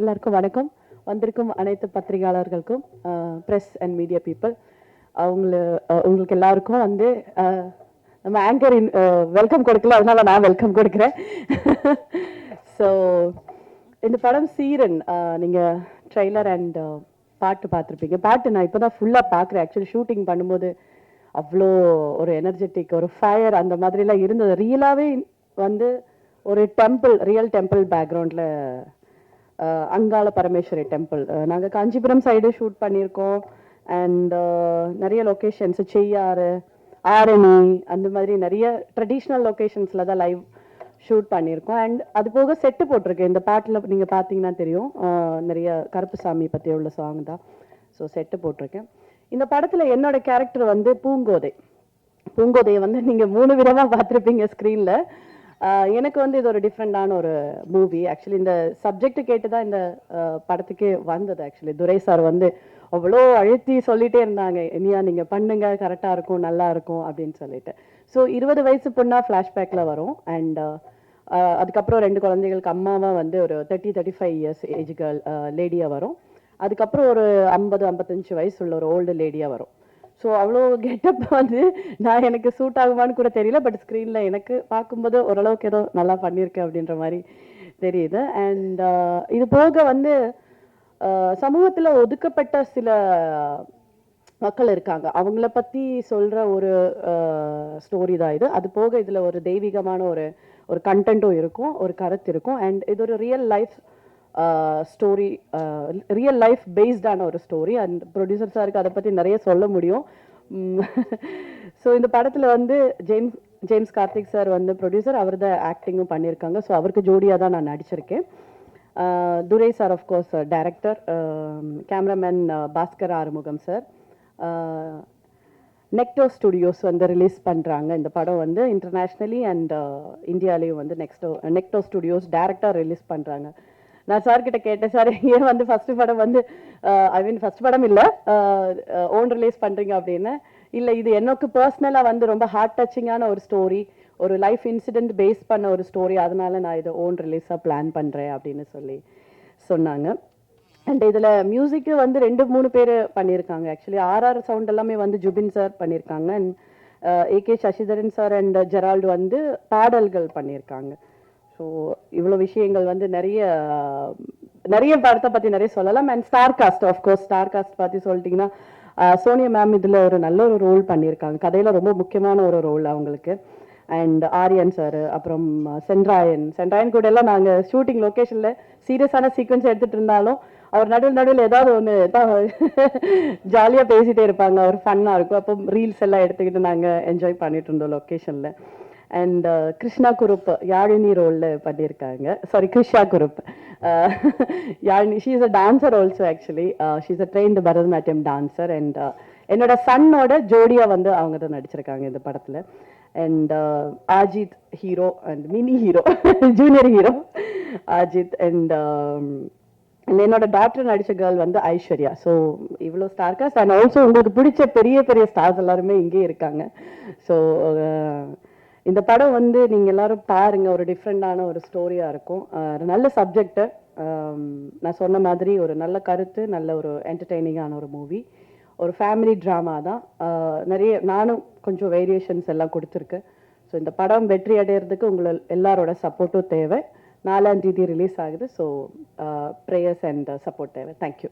எல்லாருக்கும் வணக்கம். வந்திருக்கும் அனைத்து பத்திரிகையாளர்களுக்கும், பிரஸ் அண்ட் மீடியா பீப்புள், உங்களுக்கு எல்லாருக்கும் வந்து நம்ம ஆங்கர் வெல்கம் கொடுக்கல, அதனால நான் வெல்கம் கொடுக்குறேன். ஸோ இந்த படம் சீரன், நீங்கள் ட்ரெய்லர் அண்ட் பாட்டு பார்த்துருப்பீங்க. பாட்டு நான் இப்போ தான் ஃபுல்லாக பார்க்குறேன். ஆக்சுவலி ஷூட்டிங் பண்ணும்போது அவ்வளோ ஒரு எனர்ஜெட்டிக், ஒரு ஃபயர் அந்த மாதிரிலாம் இருந்தது. ரியலாகவே வந்து ஒரு டெம்பிள், ரியல் டெம்பிள் பேக்ரவுண்டில் அங்காள பரமேஸ்வரி டெம்பிள். நாங்கள் காஞ்சிபுரம் சைடு ஷூட் பண்ணியிருக்கோம். அண்ட் நிறைய லொக்கேஷன்ஸ், செய்யாறு, ஆரணி, அந்த மாதிரி நிறைய ட்ரெடிஷ்னல் லொக்கேஷன்ஸில் தான் லைவ் ஷூட் பண்ணியிருக்கோம். அண்ட் அது போக செட்டு போட்டிருக்கேன். இந்த பாட்டில் நீங்கள் பார்த்தீங்கன்னா தெரியும், நிறைய கருப்புசாமி பற்றி உள்ள சாங் தான். ஸோ செட்டு போட்டிருக்கேன். இந்த படத்தில் என்னோட கேரக்டர் வந்து பூங்கோதை. பூங்கோதையை வந்து நீங்கள் 3 விதமாக பார்த்துருப்பீங்க ஸ்க்ரீனில். எனக்கு வந்து இது ஒரு டிஃப்ரெண்டான ஒரு மூவி. ஆக்சுவலி இந்த சப்ஜெக்ட் கேட்டு தான் இந்த படத்துக்கே வந்தது. ஆக்சுவலி துரை சார் வந்து அவ்வளோ அழுத்தி சொல்லிகிட்டே இருந்தாங்க, இனியா நீங்கள் பண்ணுங்க, கரெக்டாக இருக்கும், நல்லா இருக்கும் அப்படின்னு சொல்லிட்டு. ஸோ 20 வயசு பொண்ணாக ஃப்ளாஷ்பேக்கில் வரும். அண்ட் அதுக்கப்புறம் 2 குழந்தைகளுக்கு அம்மாவாக வந்து ஒரு 30-35 இயர்ஸ் ஏஜ் கேர்ள் லேடியாக வரும். அதுக்கப்புறம் ஒரு 50-55 வயசு உள்ள ஒரு ஓல்டு லேடியாக வரும். ஸோ அவ்வளோ கெட்டப் வந்து நான் எனக்கு சூட் ஆகுமான்னு கூட தெரியல. பட் ஸ்க்ரீனில் எனக்கு பார்க்கும்போது ஓரளவுக்கு ஏதோ நல்லா பண்ணியிருக்கேன் அப்படின்ற மாதிரி தெரியுது. அண்ட் இது போக வந்து சமூகத்தில் ஒதுக்கப்பட்ட சில மக்கள் இருக்காங்க, அவங்கள பற்றி சொல்கிற ஒரு ஸ்டோரி தான் இது. அது போக இதில் ஒரு தெய்வீகமான ஒரு கண்டென்ட்டும் இருக்கும், ஒரு கருத்து இருக்கும். அண்ட் இது ஒரு real life story, real life பேஸ்டான ஒரு ஸ்டோரி. அண்ட் ப்ரொடியூசர் சாருக்கு அதை பற்றி நிறைய சொல்ல முடியும். ஸோ இந்த படத்தில் வந்து ஜேம்ஸ் கார்த்திக் சார் வந்து ப்ரொடியூசர், அவர் தான் ஆக்டிங்கும் பண்ணியிருக்காங்க. ஸோ அவருக்கு ஜோடியாக தான் நான் நடிச்சிருக்கேன். Durai sir of course director, cameraman Bhaskar Arumugam sir. நெக்டோ ஸ்டுடியோஸ் வந்து ரிலீஸ் பண்ணுறாங்க இந்த படம் வந்து இன்டர்நேஷ்னலி அண்ட் இந்தியாலேயும் வந்து நெக்டோ ஸ்டுடியோஸ் டைரக்டாக ரிலீஸ் பண்ணுறாங்க. நான் சார்கிட்ட கேட்டேன், சார் ஏன் வந்து ஃபஸ்ட்டு படம் வந்து ஃபஸ்ட் படம் இல்லை ஓன் ரிலீஸ் பண்ணுறீங்க அப்படின்னு. இல்லை, இது எனக்கு பர்சனலாக வந்து ரொம்ப ஹார்ட் டச்சிங்கான ஒரு ஸ்டோரி, ஒரு லைஃப் இன்சிடென்ட் பேஸ் பண்ண ஒரு ஸ்டோரி, அதனால நான் இதை ஓன் ரிலீஸாக பிளான் பண்ணுறேன் அப்படின்னு சொன்னாங்க. அண்ட் இதில் மியூசிக்கு வந்து 2-3 பேர் பண்ணியிருக்காங்க. ஆக்சுவலி ஆர்ஆர் சவுண்ட் எல்லாமே வந்து ஜுபின் சார் பண்ணியிருக்காங்க. And AK Sasidharan sir and Gerald வந்து பாடல்கள் பண்ணியிருக்காங்க. ஸோ இவ்வளோ விஷயங்கள் வந்து நிறைய படத்தை பற்றி நிறைய சொல்லலாம். And star cast, of course star cast பற்றி சொல்லிட்டிங்கன்னா சோனியா மேம் இதில் ஒரு நல்ல ஒரு ரோல் பண்ணியிருக்காங்க. கதையில் ரொம்ப முக்கியமான ஒரு ரோல் அவங்களுக்கு. அண்ட் ஆரியன் சார், அப்புறம் சென்ட்ராயன் கூட எல்லாம் நாங்கள் ஷூட்டிங் லொக்கேஷனில் சீரியஸான சீக்வன்ஸ் எடுத்துகிட்டு இருந்தாலும் அவர் நடுவில் ஏதாவது ஒன்று ஜாலியாக பேசிகிட்டே இருப்பாங்க. அவர் ஃபன்னாக இருக்கும். அப்போ ரீல்ஸ் எல்லாம் எடுத்துக்கிட்டு நாங்கள் என்ஜாய் பண்ணிட்டு இருந்தோம் லொக்கேஷனில். அண்ட் கிருஷ்ணா குருப் யாழினி ரோலில் பண்ணியிருக்காங்க. Sorry, Krishna Kurup Yazhini, she is a dancer also. Actually she is a trained Bharatanatyam dancer. And என்னோட சன்னோட ஜோடியாக வந்து அவங்க தான் நடிச்சிருக்காங்க இந்த படத்தில். And Ajith hero and mini hero, junior hero Ajith. And என்னோட டாக்டர் நடித்த கேர்ள் வந்து ஐஸ்வர்யா. ஸோ இவ்வளோ ஸ்டார் காஸ்ட். அண்ட் ஆல்சோ உங்களுக்கு பிடிச்ச பெரிய பெரிய ஸ்டார்ஸ் எல்லாருமே இங்கே இருக்காங்க. ஸோ இந்த படம் வந்து நீங்கள் எல்லாரும் பாருங்கள், ஒரு டிஃப்ரெண்டான ஒரு ஸ்டோரியாக இருக்கும். நல்ல சப்ஜெக்டு, நான் சொன்ன மாதிரி ஒரு நல்ல கருத்து, நல்ல ஒரு என்டர்டெய்னிங்கான ஒரு மூவி, ஒரு ஃபேமிலி ட்ராமா தான். நானும் கொஞ்சம் வேரியேஷன்ஸ் எல்லாம் கொடுத்துருக்கேன். ஸோ இந்த படம் வெற்றி அடைகிறதுக்கு உங்களை எல்லாரோட சப்போர்ட்டும் தேவை. 4ஆம் தேதி ரிலீஸ் ஆகுது. ஸோ ப்ரேயர்ஸ் அண்ட் சப்போர்ட் தேவை. தேங்க்யூ.